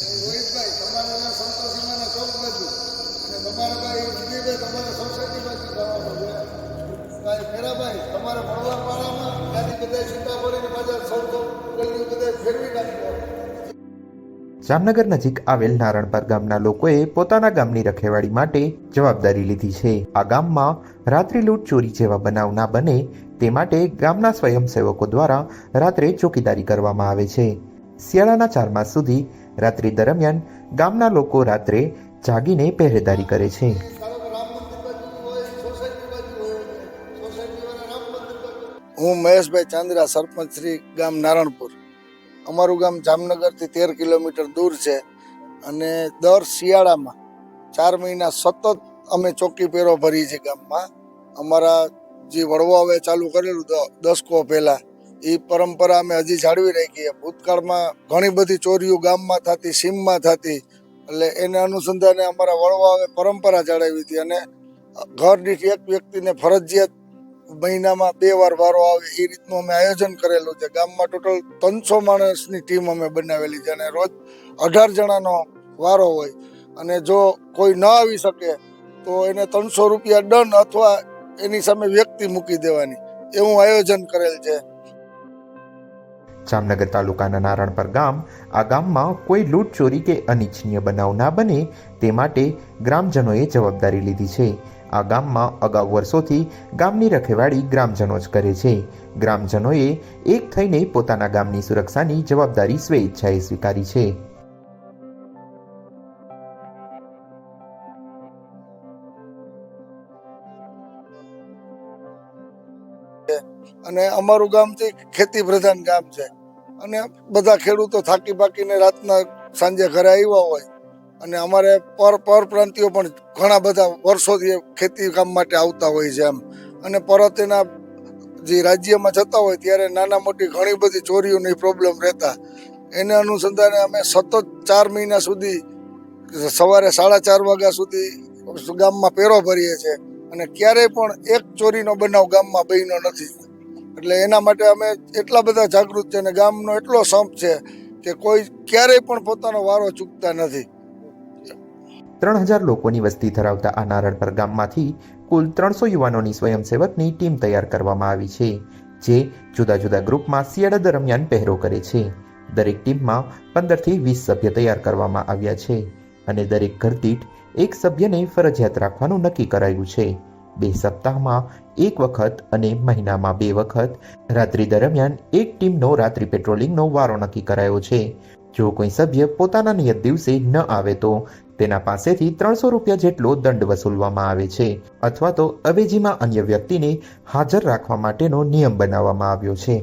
રોહિતભાઈ તમારા સંતોષીમાંના ચોક બાજુ અને તમારા ભાઈ વિજયભાઈ તમારા સોસાયટી બાજુ જવાનું છે. ભાઈ ફેરાભાઈ તમારા મળવાપાડામાં ગાડી બધા છૂટા પડીને પાછા સૌ ગલીઓ બધા ફેરવી નાખો. જામનગર નજીક આવેલ નારણપર ગામના લોકોએ પોતાના ગામની રખેવાળી માટે જવાબદારી લીધી છે. આ ગામમાં રાત્રિ લૂંટ ચોરી જેવા બનાવ ના બને તે માટે ગામના સ્વયંસેવકો દ્વારા રાત્રે ચોકીદારી કરવામાં આવે છે. શિયાળાના 4 માસ સુધી રાત્રિ દરમિયાન ગામના લોકો રાત્રે જાગીને પહેરેદારી કરે છે. હું મહેશભાઈ ચાંદરા, સરપંચ શ્રી ગામ નારણપુર. અમારું ગામ જામનગરથી 13 કિલોમીટર દૂર છે અને દર શિયાળામાં 4 મહિના સતત અમે ચોકી પેરો ભરીએ છીએ ગામમાં. અમારા જે વડવાઓએ ચાલુ કરેલું દશકો પહેલાં એ પરંપરા અમે હજી જાળવી રાખીએ. ભૂતકાળમાં ઘણી બધી ચોરીઓ ગામમાં થતી, સીમમાં થતી, એટલે એને અનુસંધાને અમારા વડવાઓએ પરંપરા જાળવી હતી અને ઘર દીઠ એક વ્યક્તિને ફરજિયાત મહિનામાં 2 વાર વારો આવે એ રીતનું અમે આયોજન કરેલું છે. ગામમાં ટોટલ 300 માણસની ટીમ અમે બનાવેલી છે અને રોજ 18 જણાનો વારો હોય અને જો કોઈ ન આવી શકે તો એને 300 રૂપિયા દંડ અથવા એની સામે વ્યક્તિ મૂકી દેવાની એવું આયોજન કરેલ છે. જામનગર તાલુકાના નારણપર ગામ આ ગામમાં કોઈ લૂંટ ચોરી કે અનિચ્છનીય બનાવ ના બને તે માટે ગ્રામજનોએ જવાબદારી લીધી છે. આ ગામમાં અગાઉ વર્ષોથી ગામની રખેવાળી ગ્રામજનો જ કરે છે. ગ્રામજનોએ એક થઈને પોતાના ગામની સુરક્ષાની જવાબદારી સ્વેચ્છાએ સ્વીકારી છે. અને અમારું ગામ ખેતી પ્રધાન ગામ છે અને બધા ખેડૂતો થાકી પાકીને રાતના સાંજે ઘરે આવ્યા હોય અને અમારે પરપ્રાંતિયો પણ ઘણા બધા વર્ષોથી ખેતી કામ માટે આવતા હોય છે એમ. અને પરત એના જે રાજ્યમાં જતા હોય ત્યારે નાના મોટી ઘણી બધી ચોરીઓની પ્રોબ્લેમ રહેતા. એને અનુસંધાને અમે સતત 4 મહિના સુધી સવારે 4:30 વાગ્યા સુધી ગામમાં પેરો ભરીએ છીએ અને ક્યારેય પણ એક ચોરીનો બનાવ ગામમાં બન્યો નથી. એટલે એના માટે અમે એટલા બધા જાગૃત છે અને ગામનો એટલો સંપ છે કે કોઈ ક્યારેય પણ પોતાનો વારો ચૂકતા નથી. 3000 લોકોની વસ્તી ધરાવતા આ નારણપર ગામમાંથી કુલ 300 યુવાનોની સ્વયંસેવકની ટીમ તૈયાર કરવામાં આવી છે, જે જુદા જુદા ગ્રુપમાં શિયાળા દરમિયાન પહેરો કરે છે. દરેક ટીમમાં 15 થી 20 સભ્ય તૈયાર કરવામાં આવ્યા છે અને દરેક ઘર દીઠ એક સભ્યને ફરજિયાત રાખવાનું નક્કી કરાયું છે. 2 સપ્તાહમાં 1 વખત અને મહિનામાં 2 વખત રાત્રિ દરમિયાન એક ટીમનો રાત્રિ પેટ્રોલિંગનો વારો નક્કી કરાયો છે. જો કોઈ સભ્ય પોતાના નિયત દિવસે ન આવે તો તેના પાસેથી 300 રૂપિયા જેટલો દંડ વસૂલવામાં આવે છે અથવા તો અવેજીમાં અન્ય વ્યક્તિને હાજર રાખવા માટેનો નિયમ બનાવવામાં આવ્યો છે.